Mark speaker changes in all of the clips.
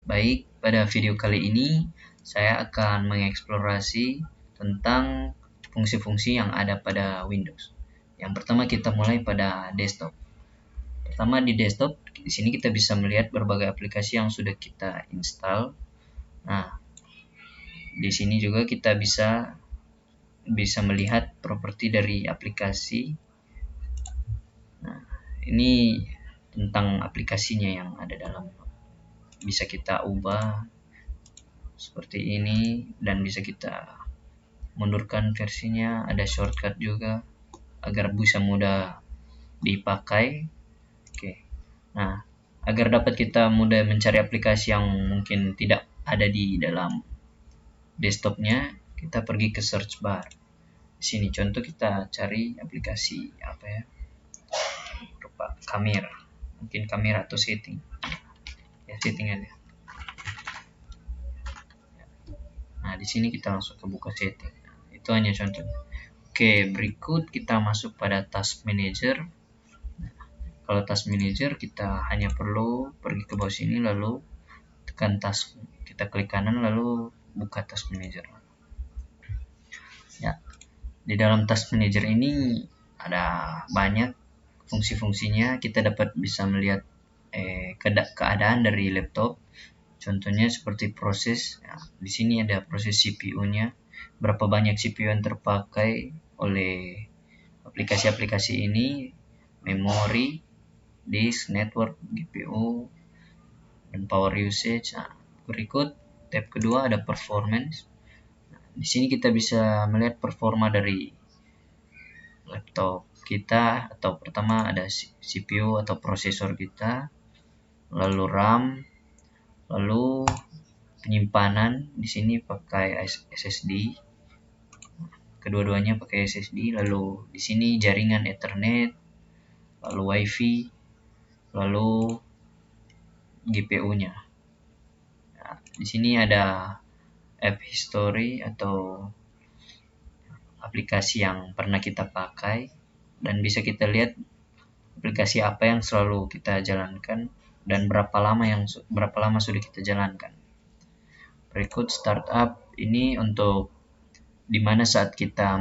Speaker 1: Baik, pada video kali ini saya akan mengeksplorasi tentang fungsi-fungsi yang ada pada Windows. Yang pertama kita mulai pada desktop. Pertama di desktop, di sini kita bisa melihat berbagai aplikasi yang sudah kita install. Nah, di sini juga kita bisa melihat properti dari aplikasi. Nah, ini tentang aplikasinya yang ada dalam, bisa kita ubah seperti ini dan bisa kita mundurkan versinya. Ada shortcut juga agar bisa mudah dipakai. Oke. Nah, agar dapat kita mudah mencari aplikasi yang mungkin tidak ada di dalam desktopnya, kita pergi ke search bar. Di sini contoh kita cari aplikasi apa ya? Berupa kamera. Mungkin kamera atau setting. Ya, setting aja. Nah, di sini kita langsung ke buka setting. Itu hanya contoh. Oke, berikut kita masuk pada task manager. Nah, kalau task manager kita hanya perlu pergi ke bawah sini lalu tekan task, kita klik kanan lalu buka task manager. Ya, di dalam task manager ini ada banyak fungsi-fungsinya. Kita dapat bisa melihat keadaan dari laptop. Contohnya seperti proses. Ya, di sini ada proses CPU-nya, berapa banyak CPU yang terpakai oleh aplikasi-aplikasi ini, memori, disk, network, GPU, dan power usage. Nah, berikut tab kedua ada performance. Nah, di sini kita bisa melihat performa dari laptop kita, atau pertama ada CPU atau prosesor kita, lalu RAM, lalu penyimpanan di sini pakai SSD. Kedua-duanya pakai SSD. Lalu di sini jaringan Ethernet, lalu WiFi, lalu GPU-nya. Nah, di sini ada app history atau aplikasi yang pernah kita pakai dan bisa kita lihat aplikasi apa yang selalu kita jalankan dan berapa lama sudah kita jalankan. Berikut startup, ini untuk dimana saat kita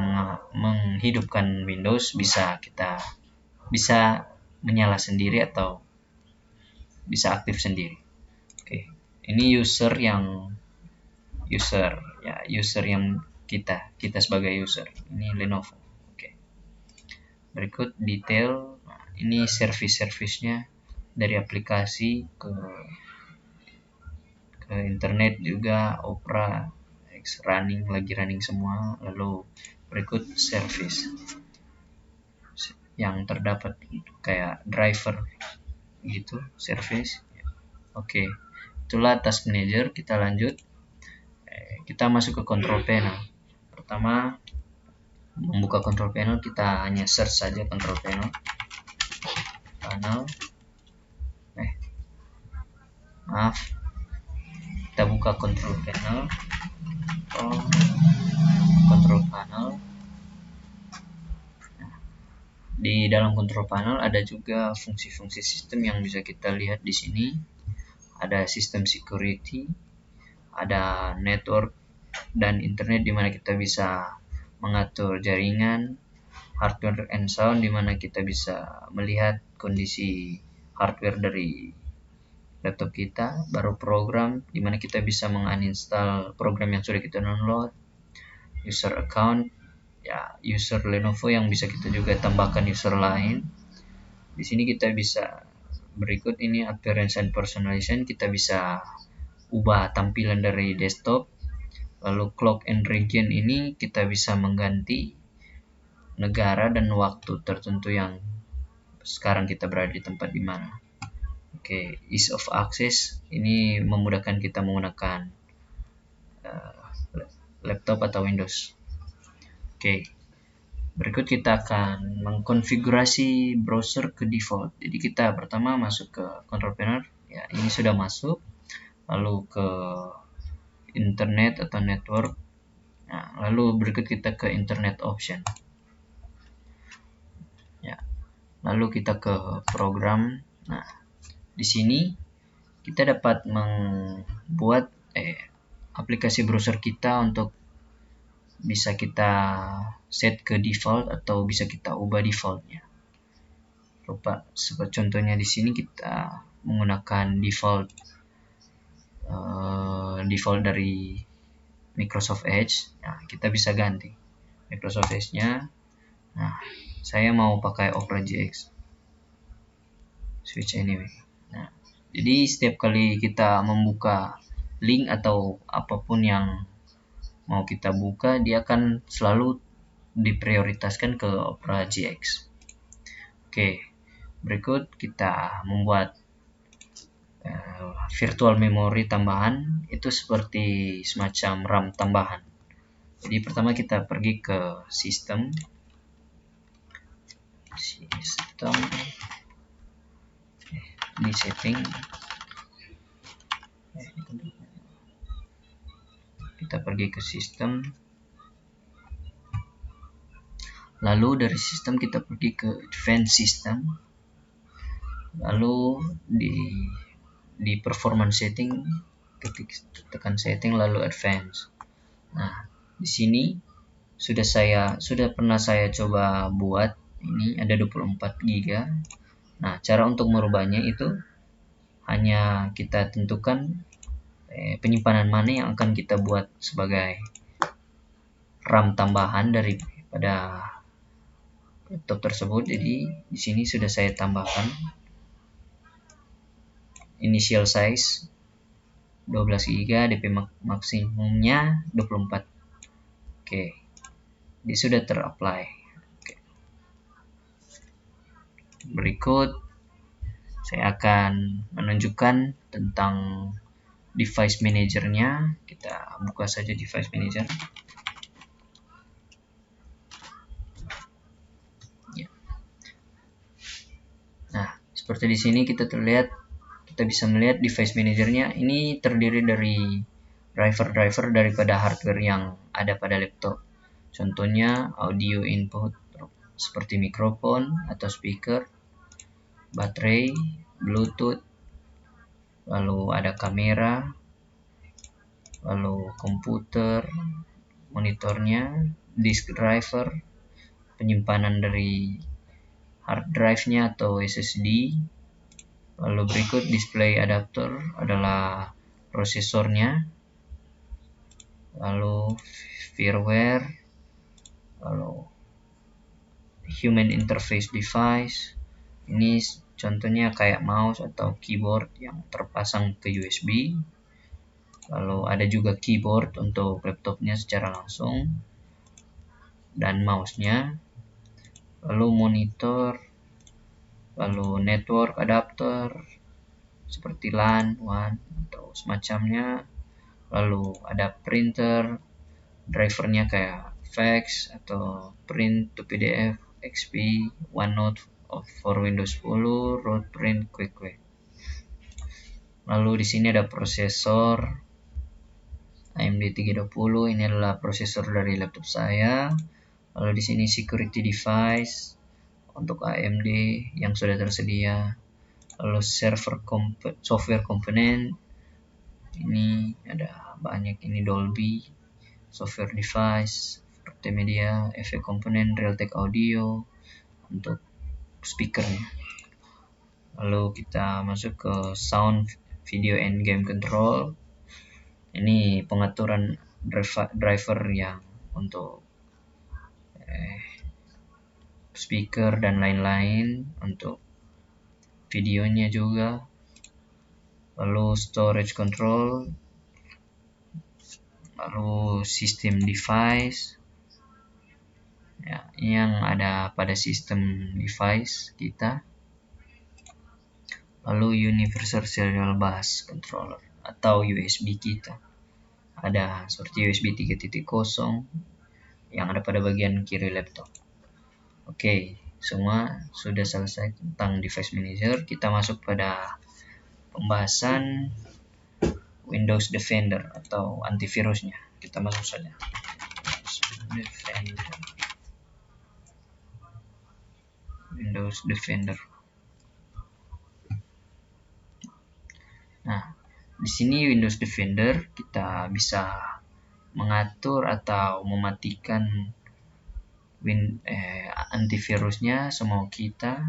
Speaker 1: menghidupkan Windows bisa menyala sendiri atau bisa aktif sendiri. Oke, ini user yang kita sebagai user. Ini Lenovo. Oke. Berikut detail. Nah, ini service-nya dari aplikasi ke internet juga, Opera lagi running semua. Lalu berikut service yang terdapat kayak driver gitu, service. Oke, itulah task manager. Kita lanjut. Kita masuk ke control panel. Pertama, membuka control panel, kita hanya search saja control panel. Kita buka control panel. Di dalam control panel ada juga fungsi-fungsi sistem yang bisa kita lihat di sini. Ada sistem security, ada network dan internet di mana kita bisa mengatur jaringan, hardware and sound di mana kita bisa melihat kondisi hardware dari laptop kita, baru program di mana kita bisa menguninstall program yang sudah kita download, user account, ya user Lenovo yang bisa kita juga tambahkan user lain. Di sini kita bisa berikut ini appearance and personalization, kita bisa ubah tampilan dari desktop. Lalu clock and region, ini kita bisa mengganti negara dan waktu tertentu yang sekarang kita berada di tempat di mana. Oke, ease of access, ini memudahkan kita menggunakan laptop atau Windows. Oke, berikut kita akan mengkonfigurasi browser ke default. Jadi kita pertama masuk ke control panel, ya ini sudah masuk. Lalu ke internet atau network. Nah, lalu berikut kita ke internet option. Ya, lalu kita ke program. Nah, di sini kita dapat membuat aplikasi browser kita untuk bisa kita set ke default atau bisa kita ubah defaultnya. Seperti contohnya di sini kita menggunakan default dari Microsoft Edge. Nah, kita bisa ganti Microsoft Edge-nya. Nah, saya mau pakai Opera GX. Switch anyway. Nah, jadi setiap kali kita membuka link atau apapun yang mau kita buka, dia akan selalu diprioritaskan ke Opera GX. Oke, berikut kita membuat virtual memory tambahan. Itu seperti semacam RAM tambahan. Jadi pertama kita pergi ke sistem di setting, kita pergi ke sistem, lalu dari sistem kita pergi ke advanced system, lalu di performance setting tekan setting lalu advance. Nah, di sini sudah pernah saya coba buat, ini ada 24 GB. Nah, cara untuk merubahnya itu hanya kita tentukan penyimpanan mana yang akan kita buat sebagai RAM tambahan daripada laptop tersebut. Jadi di sini sudah saya tambahkan initial size 12 GB, DP maksimumnya 24. Oke. Ini sudah terapply. Oke. Berikut saya akan menunjukkan tentang device manager-nya. Kita buka saja device manager. Ya. Nah, seperti di sini kita bisa melihat device manager-nya ini terdiri dari driver daripada hardware yang ada pada laptop. Contohnya audio input seperti mikrofon atau speaker, baterai, Bluetooth, lalu ada kamera, lalu komputer, monitornya, disk driver, penyimpanan dari hard drive-nya atau SSD, lalu berikut display adapter adalah prosesornya, lalu firmware, lalu human interface device. Ini contohnya kayak mouse atau keyboard yang terpasang ke USB. Lalu ada juga keyboard untuk laptopnya secara langsung dan mouse-nya. Lalu monitor, lalu network adapter seperti LAN, WAN atau semacamnya. Lalu ada printer, drivernya kayak fax atau print to PDF, XP, OneNote for Windows 10, Road Print, Quick. Lalu di sini ada prosesor AMD 320, ini adalah prosesor dari laptop saya. Lalu di sini security device untuk AMD yang sudah tersedia. Lalu software komponen, ini ada banyak, ini Dolby, software device, multimedia, efek komponen, Realtek audio untuk speakernya. Lalu kita masuk ke sound, video and game control. Ini pengaturan driver yang untuk speaker dan lain-lain, untuk videonya juga. Lalu storage control, lalu system device ya, yang ada pada sistem device kita. Lalu universal serial bus controller atau USB kita, ada seperti USB 3.0 yang ada pada bagian kiri laptop. Oke, semua sudah selesai tentang device manager. Kita masuk pada pembahasan Windows Defender atau antivirusnya. Kita masuk saja. Windows Defender. Nah, Di sini Windows Defender kita bisa mengatur atau mematikan antivirusnya semau kita.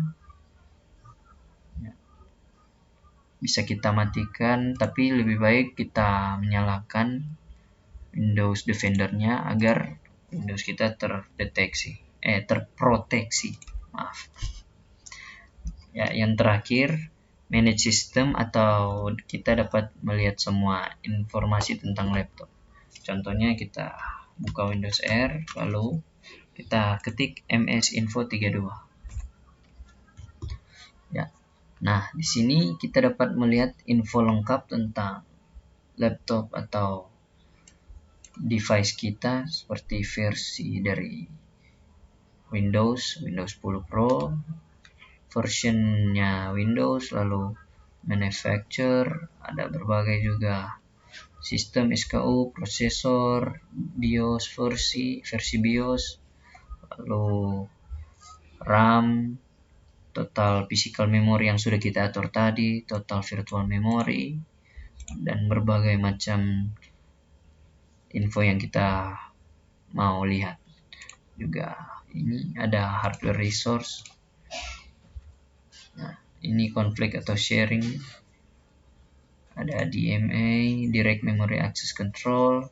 Speaker 1: Bisa kita matikan, tapi lebih baik kita menyalakan Windows Defender-nya agar Windows kita terproteksi. Maaf. Ya, yang terakhir, manage system atau kita dapat melihat semua informasi tentang laptop. Contohnya kita buka Windows R, lalu kita ketik MS Info 32. Ya. Nah, di sini kita dapat melihat info lengkap tentang laptop atau device kita seperti versi dari Windows 10 Pro, versionnya Windows, lalu manufacturer, ada berbagai juga sistem SKU, prosesor, BIOS, versi BIOS, lalu RAM, total physical memory yang sudah kita atur tadi, total virtual memory, dan berbagai macam info yang kita mau lihat. Juga ini ada hardware resource. Nah, ini konflik atau sharing. Ada DMA, Direct Memory Access Control,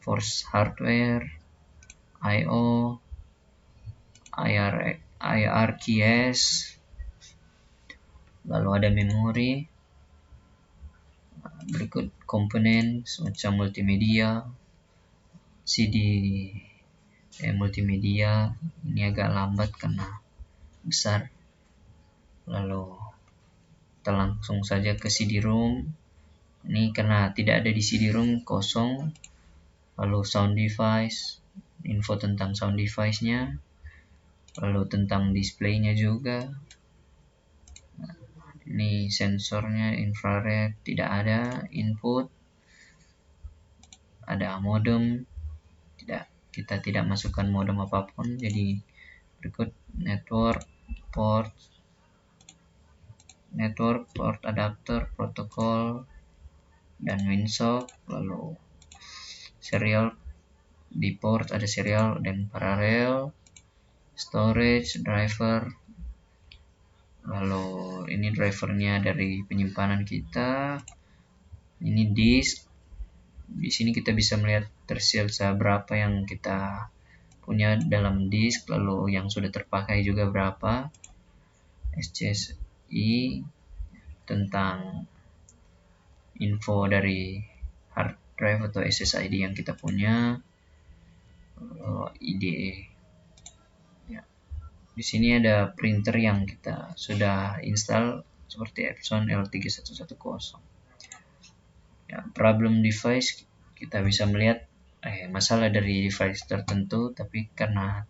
Speaker 1: Force Hardware, I/O, IRQS, lalu ada memori, berikut komponen semacam multimedia, CD multimedia, ini agak lambat karena besar. Lalu kita langsung saja ke CD-ROM, ini karena tidak ada di CD-ROM kosong. Lalu sound device, info tentang sound device-nya, lalu tentang display-nya juga. Nah, ini sensornya infrared, tidak ada input, ada modem, kita tidak masukkan modem apapun. Jadi berikut network, port adapter, protokol, dan WinSock. Lalu serial, di port ada serial dan paralel, storage, driver. Lalu ini drivernya dari penyimpanan kita. Ini disk. Di sini kita bisa melihat tersisa berapa yang kita punya dalam disk, lalu yang sudah terpakai juga berapa. SCSI tentang info dari hard drive atau SSID yang kita punya. IDE. Ya. Di sini ada printer yang kita sudah install seperti Epson L3110. Ya, problem device, kita bisa melihat masalah dari device tertentu, tapi karena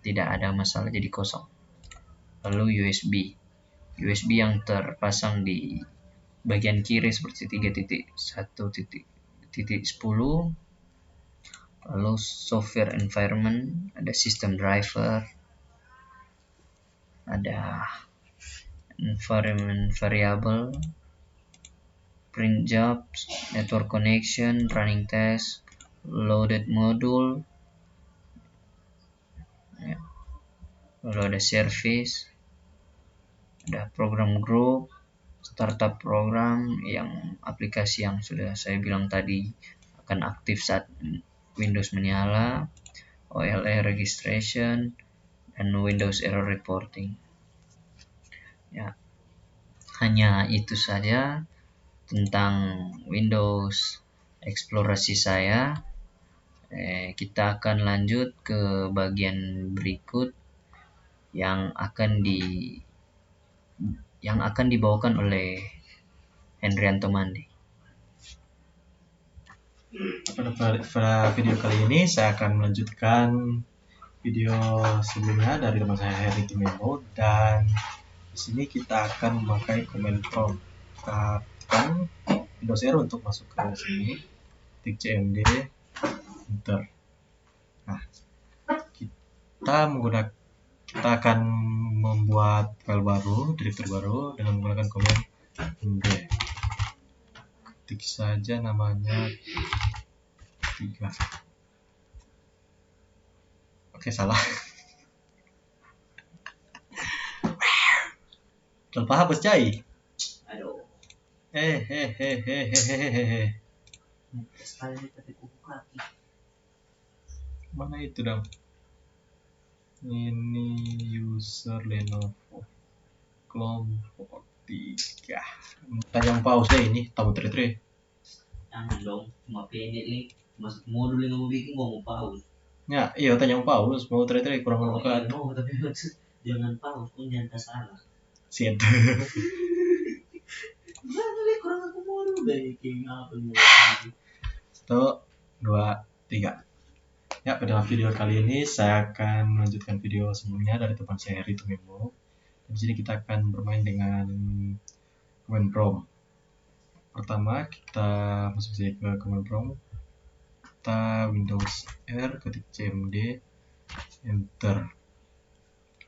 Speaker 1: tidak ada masalah jadi kosong. Lalu USB yang terpasang di bagian kiri seperti 3.1.10. Lalu software environment, ada system driver, ada environment variable, print jobs, network connection, running test, loaded module, ya. Lalu ada service, ada program group, startup program, yang aplikasi yang sudah saya bilang tadi akan aktif saat Windows menyala, OLE registration, dan Windows error reporting. Ya, hanya itu saja tentang Windows eksplorasi saya. Kita akan lanjut ke bagian berikut yang akan dibawakan oleh Hendrianto Mandi.
Speaker 2: Pada video kali ini saya akan melanjutkan video sebelumnya dari teman saya Heri Timemo, dan di sini kita akan memakai command prompt. Kita tekan Windows R untuk masuk ke sini, ketik cmd, enter. Nah, kita akan membuat file baru, directory baru dengan menggunakan command md. ketik saja namanya 3. Oke, salah. Tanpa hapus cai.
Speaker 1: Aduh.
Speaker 2: Hehehehehehehe.
Speaker 1: Sekali tapi kuku kaki.
Speaker 2: Mana itu dong? Ini user Lenovo kelompok 3. Tanya pause deh ini, tahu tre.
Speaker 1: Jangan dong, cuma pendek nih. Masuk modul yang mau bikin mau pause.
Speaker 2: Ya, iya tanya pause, mau tre kurang
Speaker 1: Oh,
Speaker 2: bukan.
Speaker 1: iya, tapi maksud jangan pause pun jangan salah.
Speaker 2: Siap.
Speaker 1: Berapa deh kurang aku modul dari kayak apa nih?
Speaker 2: 1, 2, 3. Ya, pada video kali ini saya akan melanjutkan video sebelumnya dari teman saya Heri Tumimo. Di sini kita akan bermain dengan command prompt. Pertama, kita masuk saja ke command prompt. Kita Windows R, ketik cmd, enter.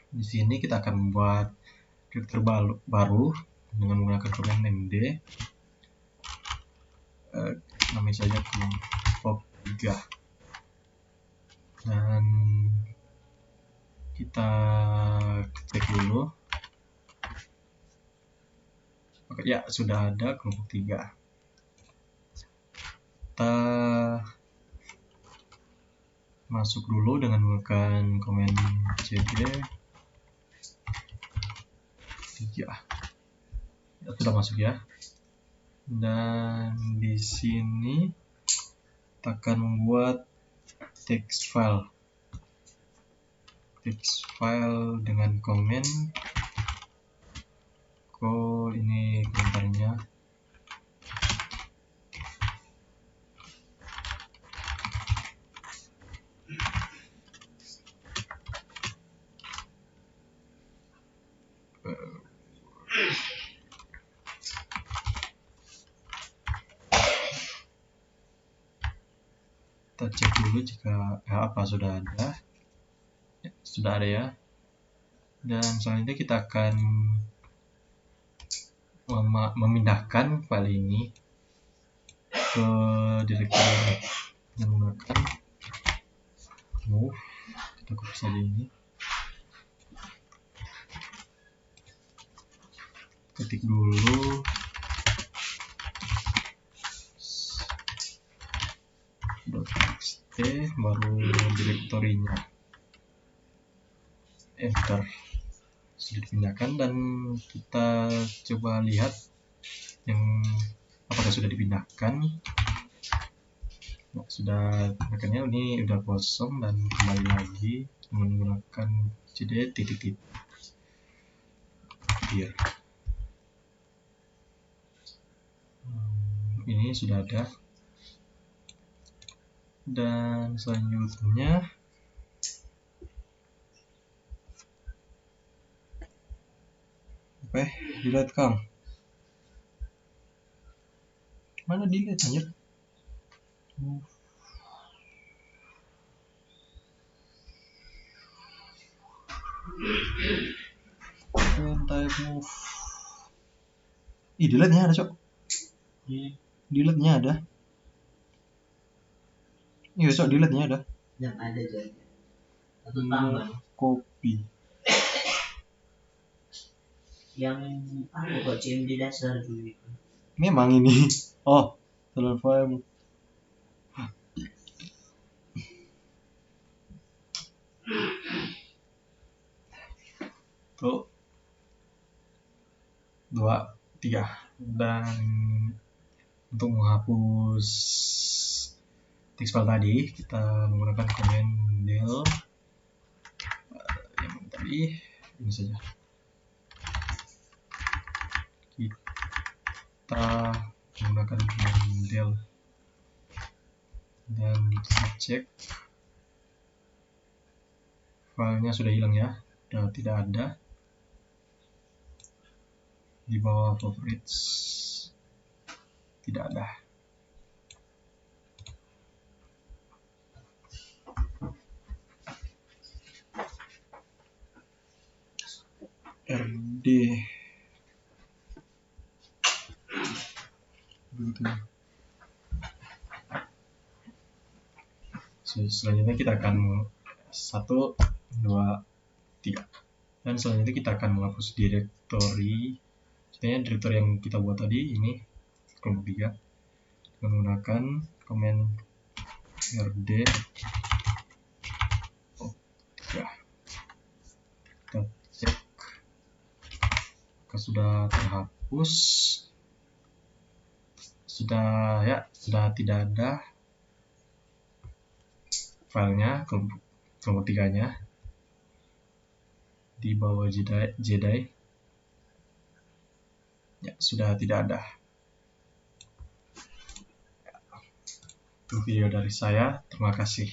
Speaker 2: Di sini kita akan membuat directory baru dengan menggunakan command md. Namanya saja kelompok 3. Dan kita cek dulu. Oke, ya sudah ada kelompok 3. Kita masuk dulu dengan menggunakan command cd 3. Ya, sudah masuk ya. Dan di sini kita akan membuat text file dengan komen ini komentarnya. Kita cek dulu jika apa sudah ada. Ya, sudah ada ya. Dan selanjutnya kita akan memindahkan file ini ke directory dengan menggunakan move. Kita copy saja ini, ketik dulu .txt baru direktorinya, enter. Sudah dipindahkan dan kita coba lihat yang apakah sudah dipindahkan. Nah, sudah makanya ini udah kosong dan kembali lagi menggunakan cd titik here. Ini sudah ada. Dan selanjutnya delete Kang. Mana delete anjir? Type move. Delete-nya ada, Cok. Delete-nya ada. Iya, Cok, delete-nya ada.
Speaker 1: Yang ada jadi. Atau tambah.
Speaker 2: Copy.
Speaker 1: Yang apa kok CMD dasar dulu itu?
Speaker 2: Memang ini. Oh, telepon. Tuh. 2, 3. Dan untuk menghapus text file tadi, kita menggunakan command del yang tadi ini saja. Kita menggunakan command del dan kita cek filenya sudah hilang ya, sudah tidak ada di bawah favorites, tidak ada. RD begitu. Selanjutnya kita akan 1, 2, 3, dan selanjutnya kita akan menghapus direktori. Contohnya direktori yang kita buat tadi ini kelompok 3 menggunakan command rd. Ya, kita cek apakah sudah terhapus. Sudah tidak ada filenya, kelompok 3-nya di bawah Jedi. Ya, sudah tidak ada. Itu video dari saya. Terima kasih.